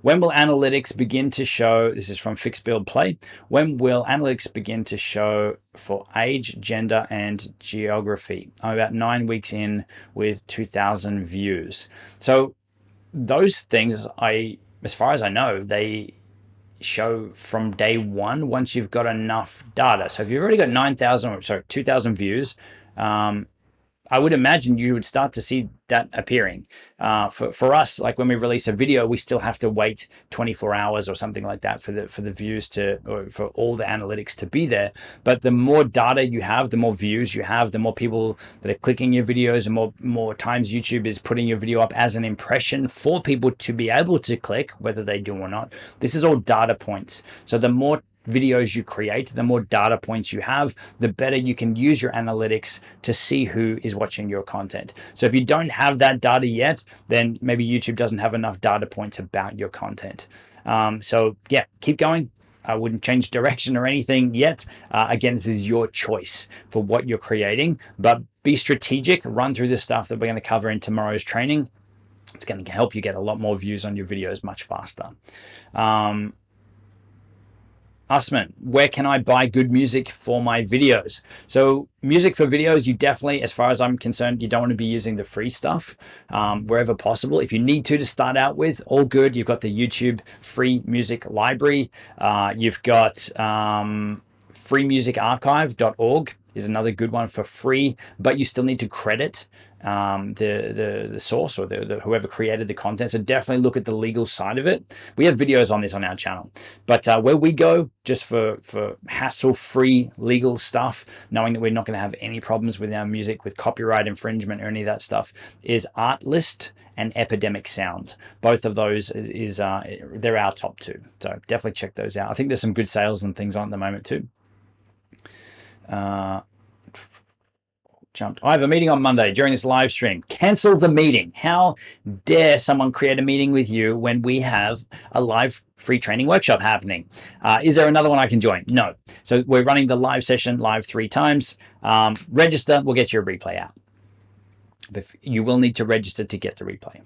When will analytics begin to show? This is from Fix Build Play. When will analytics begin to show for age, gender, and geography? I'm about 9 weeks in with 2,000 views. So those things, as far as I know, they show from day one once you've got enough data. So if you've already got 2,000 views, I would imagine you would start to see that appearing. For us, like when we release a video, we still have to wait 24 hours or something like that for the views or for all the analytics to be there. But the more data you have, the more views you have, the more people that are clicking your videos, and more times YouTube is putting your video up as an impression for people to be able to click, whether they do or not. This is all data points. So the more videos you create, the more data points you have, the better you can use your analytics to see who is watching your content. So if you don't have that data yet, then maybe YouTube doesn't have enough data points about your content. So yeah, keep going. I wouldn't change direction or anything yet. Again, this is your choice for what you're creating, but be strategic, run through the stuff that we're going to cover in tomorrow's training. It's going to help you get a lot more views on your videos much faster. Usman, where can I buy good music for my videos? So music for videos, you definitely, as far as I'm concerned, you don't want to be using the free stuff wherever possible. If you need to start out with, all good. You've got the YouTube free music library. You've got freemusicarchive.org is another good one for free, but you still need to credit the source or the whoever created the content. So definitely look at the legal side of it. We have videos on this on our channel, but where we go just for hassle-free legal stuff, knowing that we're not going to have any problems with our music with copyright infringement or any of that stuff, is Artlist and Epidemic Sound. Both of those they're our top 2. So definitely check those out. I think there's some good sales and things on at the moment too. I have a meeting on Monday during this live stream. Cancel the meeting. How dare someone create a meeting with you when we have a live free training workshop happening? Is there another one I can join? No. So we're running the live session live 3 times. Register, we'll get you a replay out. But you will need to register to get the replay.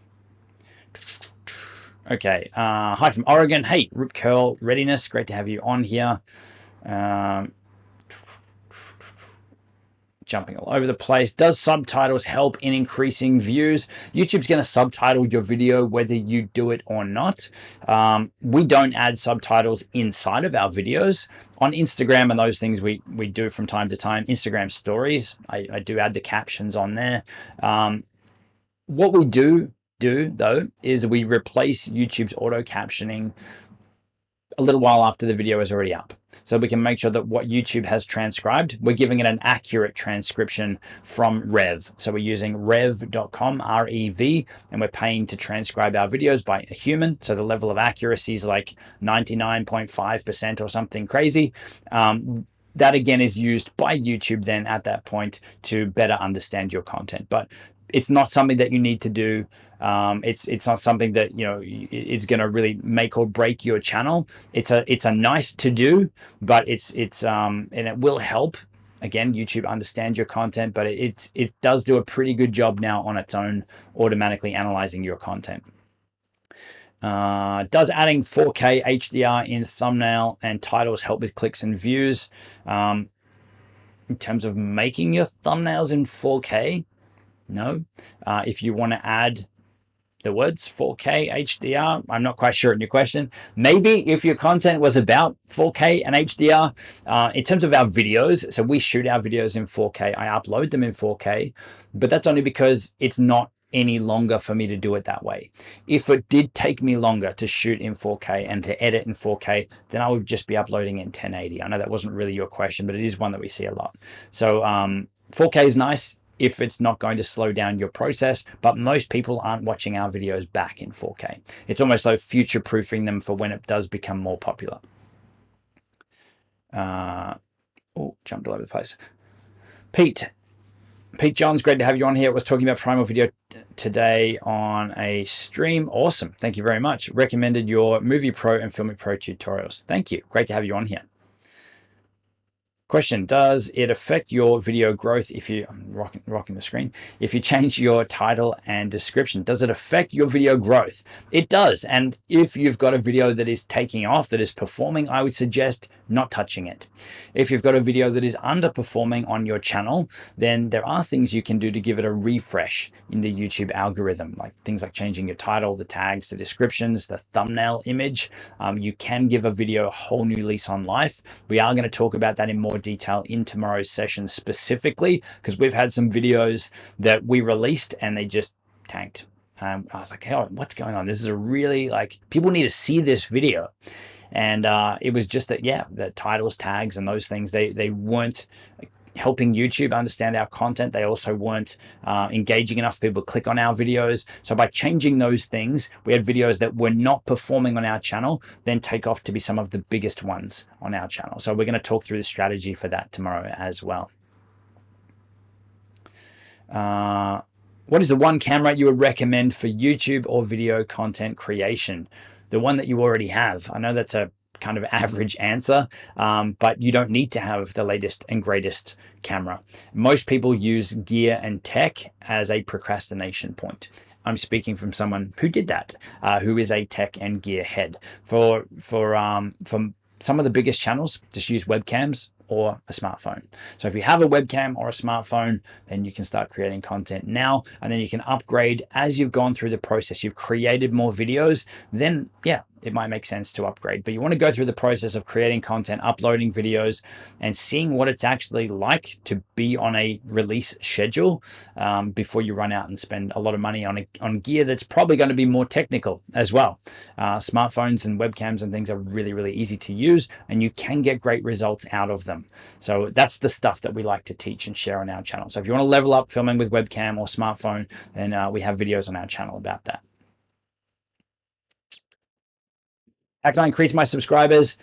Okay. Hi from Oregon. Hey, Rip Curl Readiness. Great to have you on here. Jumping all over the place. Does subtitles help in increasing views? YouTube's going to subtitle your video whether you do it or not. We don't add subtitles inside of our videos. On Instagram and those things we do from time to time. Instagram stories, I do add the captions on there. What we do though is we replace YouTube's auto captioning a little while after the video is already up. So we can make sure that what YouTube has transcribed, we're giving it an accurate transcription from Rev. So we're using rev.com, R-E-V, and we're paying to transcribe our videos by a human. So the level of accuracy is like 99.5% or something crazy. that again is used by YouTube then at that point to better understand your content. But it's not something that you need to do. It's not something that, you know, it's going to really make or break your channel. It's a nice to do, but it's and it will help. Again, YouTube understands your content, but it does do a pretty good job now on its own, automatically analyzing your content. Does adding 4K HDR in thumbnail and titles help with clicks and views? In terms of making your thumbnails in 4K, no. If you want to add the words 4K HDR, I'm not quite sure in your question. Maybe if your content was about 4K and HDR, in terms of our videos, so we shoot our videos in 4K, I upload them in 4K, but that's only because it's not any longer for me to do it that way. If it did take me longer to shoot in 4K and to edit in 4K, then I would just be uploading in 1080. I know that wasn't really your question, but it is one that we see a lot. So 4K is nice if it's not going to slow down your process, but most people aren't watching our videos back in 4K. It's almost like future-proofing them for when it does become more popular. Oh, jumped all over the place. Pete Johns, great to have you on here. I was talking about Primal video today on a stream. Awesome. Thank you very much. Recommended your Movie Pro and Filmic Pro tutorials. Thank you. Great to have you on here. Question, does it affect your video growth if you, I'm rocking the screen, if you change your title and description? Does it affect your video growth? It does. And if you've got a video that is taking off, that is performing, I would suggest not touching it. If you've got a video that is underperforming on your channel, then there are things you can do to give it a refresh in the YouTube algorithm, like things like changing your title, the tags, the descriptions, the thumbnail image. You can give a video a whole new lease on life. We are going to talk about that in more detail in tomorrow's session specifically, because we've had some videos that we released and they just tanked. I was like, hey, what's going on? This is a really, like, people need to see this video. And it was just that, yeah, the titles, tags, and those things, they weren't helping YouTube understand our content. They also weren't engaging enough people click on our videos. So by changing those things, we had videos that were not performing on our channel then take off to be some of the biggest ones on our channel. So we're going to talk through the strategy for that tomorrow as well. What is the one camera you would recommend for YouTube or video content creation? The one that you already have. I know that's a kind of average answer, but you don't need to have the latest and greatest camera. Most people use gear and tech as a procrastination point. I'm speaking from someone who did that, who is a tech and gear head. For some of the biggest channels, just use webcams or a smartphone. So if you have a webcam or a smartphone, then you can start creating content now, and then you can upgrade as you've gone through the process. You've created more videos, then yeah, it might make sense to upgrade. But you want to go through the process of creating content, uploading videos, and seeing what it's actually like to be on a release schedule before you run out and spend a lot of money on gear that's probably going to be more technical as well. Smartphones and webcams and things are really, really easy to use, and you can get great results out of them. So that's the stuff that we like to teach and share on our channel. So if you want to level up filming with webcam or smartphone, then we have videos on our channel about that. How can I increase my subscribers?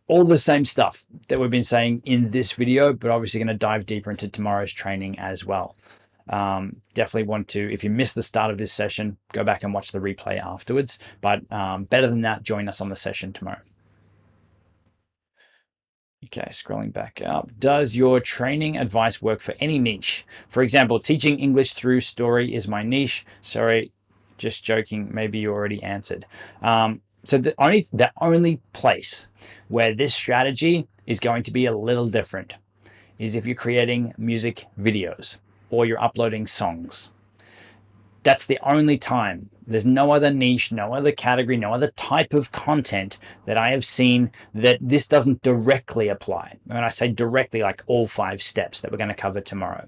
All the same stuff that we've been saying in this video, but obviously going to dive deeper into tomorrow's training as well. Definitely want to, if you missed the start of this session, go back and watch the replay afterwards. But better than that, join us on the session tomorrow. Okay, scrolling back up. Does your training advice work for any niche? For example, teaching English through story is my niche. Sorry, just joking. Maybe you already answered. So the only place where this strategy is going to be a little different is if you're creating music videos or you're uploading songs. That's the only time. There's no other niche, no other category, no other type of content that I have seen that this doesn't directly apply. When I say directly, like all 5 steps that we're going to cover tomorrow.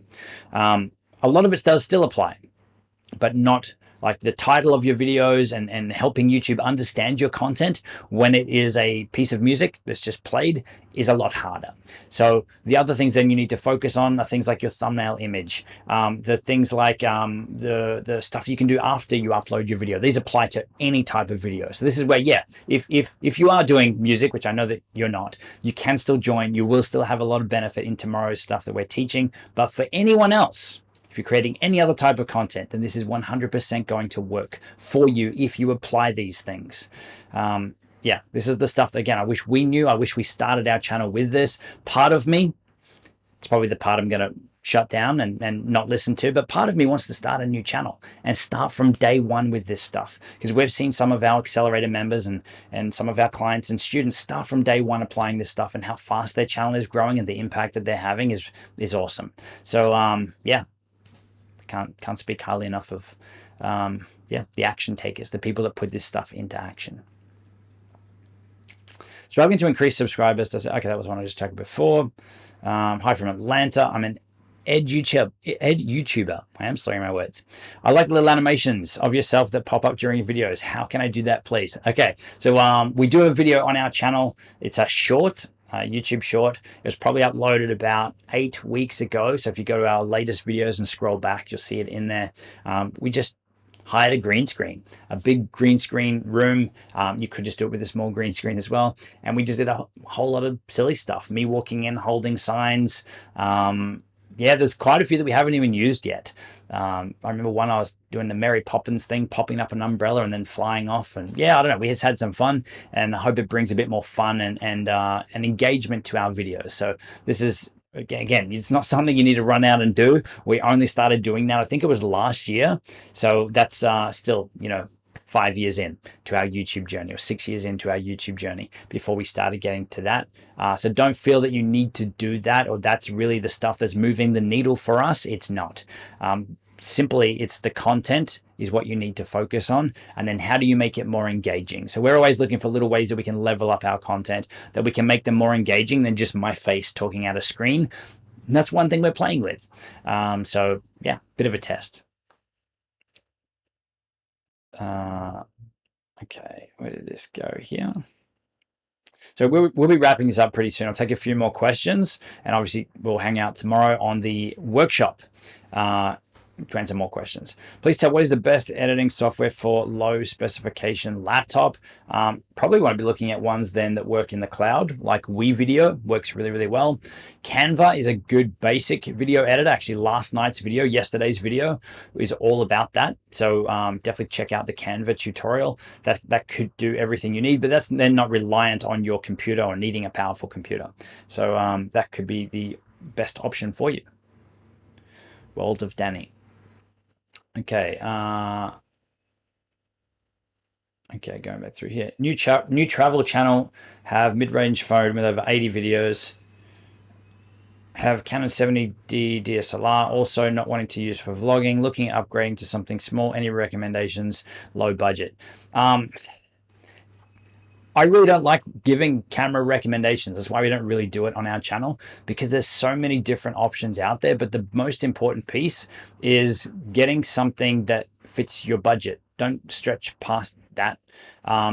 A lot of it does still apply, but not like the title of your videos and helping YouTube understand your content when it is a piece of music that's just played is a lot harder. So the other things then you need to focus on are things like your thumbnail image, the things like the stuff you can do after you upload your video. These apply to any type of video. So this is where, yeah, if you are doing music, which I know that you're not, you can still join. You will still have a lot of benefit in tomorrow's stuff that we're teaching. But for anyone else, if you're creating any other type of content, then this is 100% going to work for you if you apply these things. Yeah, this is the stuff that, again, I wish we knew. I wish we started our channel with this. Part of me, it's probably the part I'm going to shut down and not listen to, but part of me wants to start a new channel and start from day one with this stuff, because we've seen some of our accelerator members and some of our clients and students start from day one applying this stuff, and how fast their channel is growing and the impact that they're having is awesome. So yeah, can't speak highly enough of yeah, the action takers, the people that put this stuff into action. Struggling to increase subscribers. Okay, that was one I just checked before. Hi from Atlanta. I'm an ed YouTuber. I am slurring my words. I like little animations of yourself that pop up during your videos. How can I do that, please? Okay, so we do a video on our channel. It's a short, YouTube short. It was probably uploaded about 8 weeks ago. So if you go to our latest videos and scroll back, you'll see it in there. We just hired a green screen, a big green screen room. You could just do it with a small green screen as well. And we just did a whole lot of silly stuff. Me walking in, holding signs. Yeah, there's quite a few that we haven't even used yet. I remember one I was doing the Mary Poppins thing, popping up an umbrella and then flying off. And yeah, I don't know, we just had some fun, and I hope it brings a bit more fun and engagement to our videos. So this is, again, it's not something you need to run out and do. We only started doing that, I think it was last year. So that's still, you know, 5 years in to our YouTube journey, or 6 years into our YouTube journey before we started getting to that. So don't feel that you need to do that, or that's really the stuff that's moving the needle for us. It's not. Simply, it's the content is what you need to focus on, and then how do you make it more engaging? So we're always looking for little ways that we can level up our content, that we can make them more engaging than just my face talking at a screen. And that's one thing we're playing with. So yeah, bit of a test. Okay, where did this go here? So we'll be wrapping this up pretty soon. I'll take a few more questions, and obviously we'll hang out tomorrow on the workshop to answer more questions. Please tell, what is the best editing software for low specification laptop? Probably want to be looking at ones then that work in the cloud, like WeVideo works really, really well. Canva is a good basic video editor. Actually, last night's video, yesterday's video is all about that. So definitely check out the Canva tutorial. That could do everything you need, but that's then not reliant on your computer or needing a powerful computer. So that could be the best option for you. World of Danny. Okay. Okay, going back through here. New travel channel, have mid-range phone with over 80 videos. Have Canon 70D DSLR, also not wanting to use for vlogging, looking at upgrading to something small. Any recommendations? Low budget. I really don't like giving camera recommendations. That's why we don't really do it on our channel, because there's so many different options out there. But the most important piece is getting something that fits your budget. Don't stretch past that.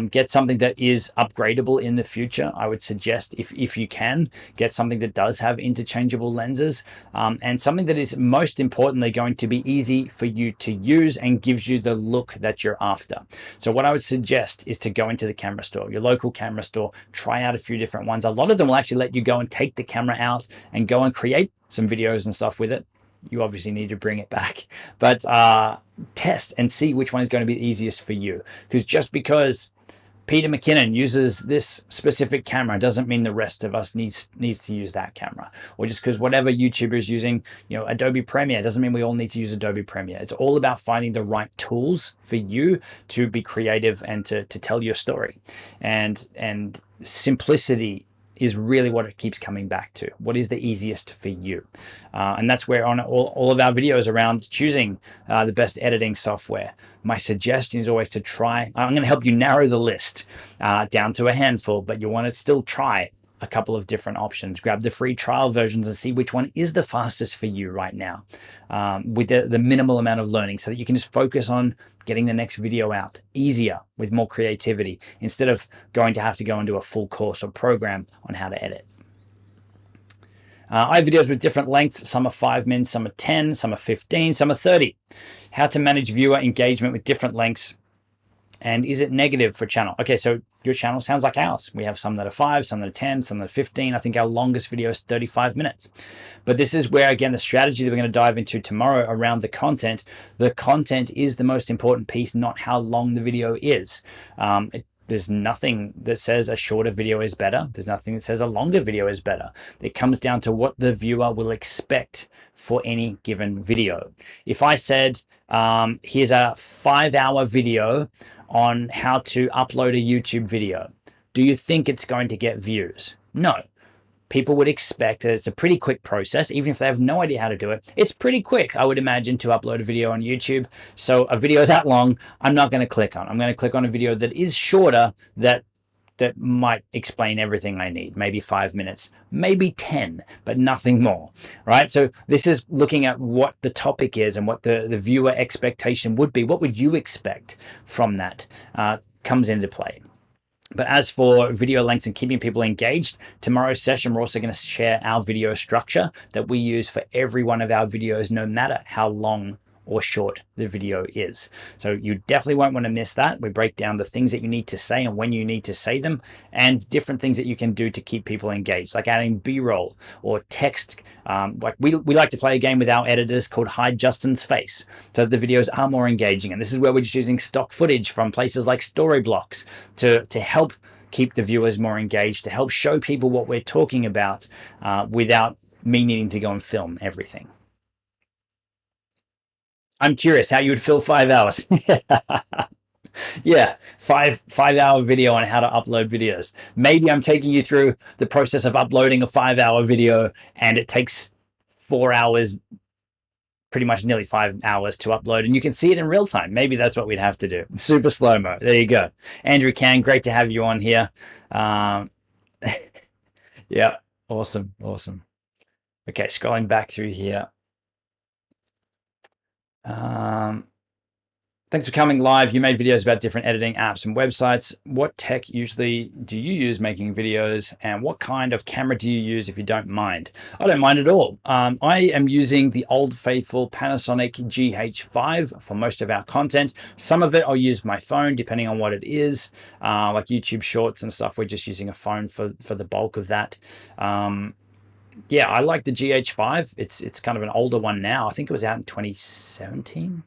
Get something that is upgradable in the future. I would suggest, if you can, get something that does have interchangeable lenses, and something that is most importantly going to be easy for you to use and gives you the look that you're after. So what I would suggest is to go into the camera store, your local camera store, try out a few different ones. A lot of them will actually let you go and take the camera out and go and create some videos and stuff with it. You obviously need to bring it back, but test and see which one is going to be the easiest for you. Because just because Peter McKinnon uses this specific camera doesn't mean the rest of us needs to use that camera. Or just because whatever YouTuber is using, you know, Adobe Premiere doesn't mean we all need to use Adobe Premiere. It's all about finding the right tools for you to be creative and to tell your story. And simplicity is really what it keeps coming back to. What is the easiest for you? And that's where on all of our videos around choosing the best editing software, my suggestion is always to try. I'm going to help you narrow the list down to a handful, but you want to still try a couple of different options. Grab the free trial versions and see which one is the fastest for you right now, with the minimal amount of learning, so that you can just focus on getting the next video out easier with more creativity, instead of going to have to go and do a full course or program on how to edit. I have videos with different lengths. Some are 5 min, some are 10, some are 15, some are 30. How to manage viewer engagement with different lengths, and is it negative for channel? Okay, so your channel sounds like ours. We have some that are 5, some that are 10, some that are 15. I think our longest video is 35 minutes. But this is where, again, the strategy that we're going to dive into tomorrow around the content. The content is the most important piece, not how long the video is. There's nothing that says a shorter video is better. There's nothing that says a longer video is better. It comes down to what the viewer will expect for any given video. If I said, here's a 5-hour video on how to upload a YouTube video, do you think it's going to get views? No. People would expect that it's a pretty quick process, even if they have no idea how to do it. It's pretty quick, I would imagine, to upload a video on YouTube. So a video that long, I'm not going to click on. I'm going to click on a video that is shorter, that might explain everything I need. Maybe 5 minutes, maybe 10, but nothing more, right? So this is looking at what the topic is and what the viewer expectation would be. What would you expect from that comes into play. But as for video lengths and keeping people engaged, tomorrow's session, we're also going to share our video structure that we use for every one of our videos, no matter how long or short the video is. So you definitely won't want to miss that. We break down the things that you need to say and when you need to say them, and different things that you can do to keep people engaged, like adding B-roll or text. Like we like to play a game with our editors called Hide Justin's Face, so the videos are more engaging. And this is where we're just using stock footage from places like Storyblocks to help keep the viewers more engaged, to help show people what we're talking about without me needing to go and film everything. I'm curious how you would fill 5 hours. Yeah, five-hour video on how to upload videos. Maybe I'm taking you through the process of uploading a 5-hour video, and it takes 4 hours, pretty much nearly 5 hours to upload, and you can see it in real time. Maybe that's what we'd have to do. Super slow-mo. There you go. Andrew Can, great to have you on here. Yeah, awesome. Okay, scrolling back through here. Thanks for coming live. You made videos about different editing apps and websites. What tech usually do you use making videos, and what kind of camera do you use, if you don't mind? I don't mind at all. I am using the old faithful Panasonic GH5 for most of our content. Some of it I'll use my phone, depending on what it is, like YouTube Shorts and stuff. We're just using a phone for the bulk of that. Yeah, I like the GH5. It's kind of an older one now. I think it was out in 2017.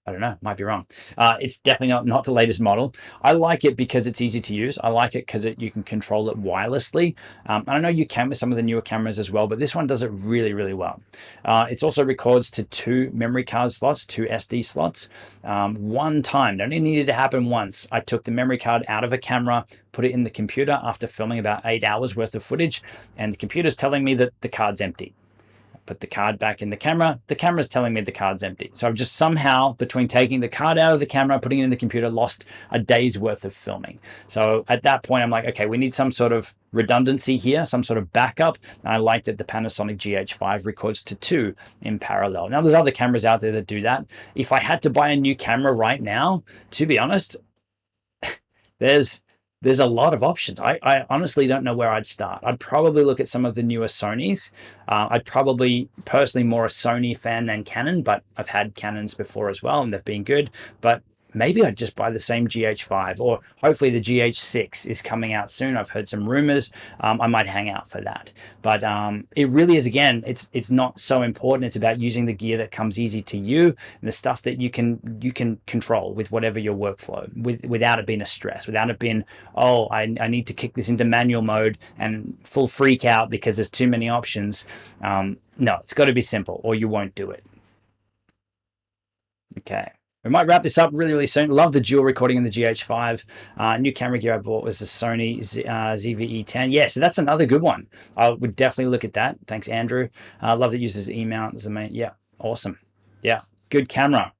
I don't know, might be wrong. It's definitely not the latest model. I like it because it's easy to use. I like it because you can control it wirelessly. And I know you can with some of the newer cameras as well, but this one does it really, really well. It also records to 2 memory card slots, 2 SD slots. One time, it only needed to happen once. I took the memory card out of a camera, put it in the computer after filming about 8 hours worth of footage, and the computer's telling me that the card's empty. Put the card back in the camera's telling me the card's empty. So I've just somehow, between taking the card out of the camera, putting it in the computer, lost a day's worth of filming. So at that point, I'm like, okay, we need some sort of redundancy here, some sort of backup. And I like that the Panasonic GH5 records to 2 in parallel. Now, there's other cameras out there that do that. If I had to buy a new camera right now, to be honest, there's a lot of options. I honestly don't know where I'd start. I'd probably look at some of the newer Sonys. I'd probably personally more a Sony fan than Canon, but I've had Canons before as well, and they've been good. But maybe I'd just buy the same GH5, or hopefully the GH6 is coming out soon. I've heard some rumors. I might hang out for that. But it really is, again, it's not so important. It's about using the gear that comes easy to you, and the stuff that you can control with whatever your workflow, without it being a stress, without it being, oh, I need to kick this into manual mode and full freak out because there's too many options. No, it's got to be simple, or you won't do it. Okay. We might wrap this up really, really soon. Love the dual recording in the GH5. New camera gear I bought was the Sony ZV-E10. Yeah, so that's another good one. I would definitely look at that. Thanks, Andrew. Love that it uses E-mount as the main. Yeah, awesome. Yeah, good camera.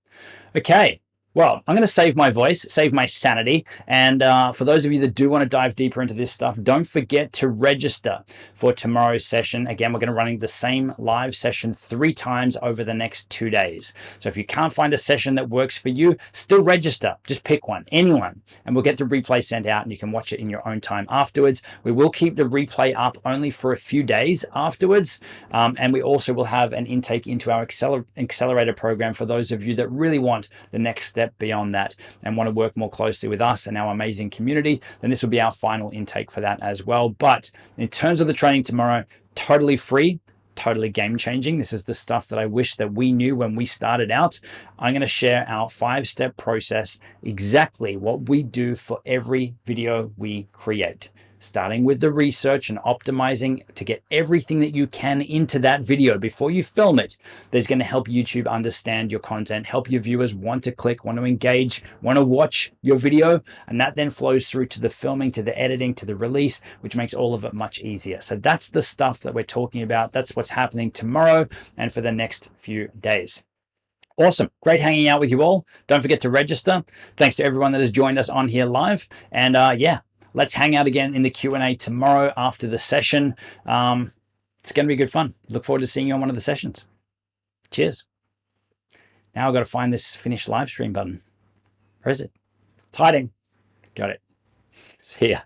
Okay, Well, I'm going to save my voice, save my sanity. And for those of you that do want to dive deeper into this stuff, don't forget to register for tomorrow's session. Again, we're going to run the same live session 3 times over the next 2 days. So if you can't find a session that works for you, still register. Just pick one, anyone, and we'll get the replay sent out and you can watch it in your own time afterwards. We will keep the replay up only for a few days afterwards. And we also will have an intake into our accelerator program for those of you that really want the next step beyond that and want to work more closely with us and our amazing community. Then this will be our final intake for that as well. But in terms of the training tomorrow, totally free, totally game changing. This is the stuff that I wish that we knew when we started out. I'm going to share our 5-step process, exactly what we do for every video we create, starting with the research and optimizing to get everything that you can into that video before you film it. That's going to help YouTube understand your content, help your viewers want to click, want to engage, want to watch your video. And that then flows through to the filming, to the editing, to the release, which makes all of it much easier. So that's the stuff that we're talking about. That's what's happening tomorrow and for the next few days. Awesome. Great hanging out with you all. Don't forget to register. Thanks to everyone that has joined us on here live. And yeah, let's hang out again in the Q&A tomorrow after the session. It's going to be good fun. Look forward to seeing you on one of the sessions. Cheers. Now I've got to find this finish live stream button. Where is it? It's hiding. Got it. See ya.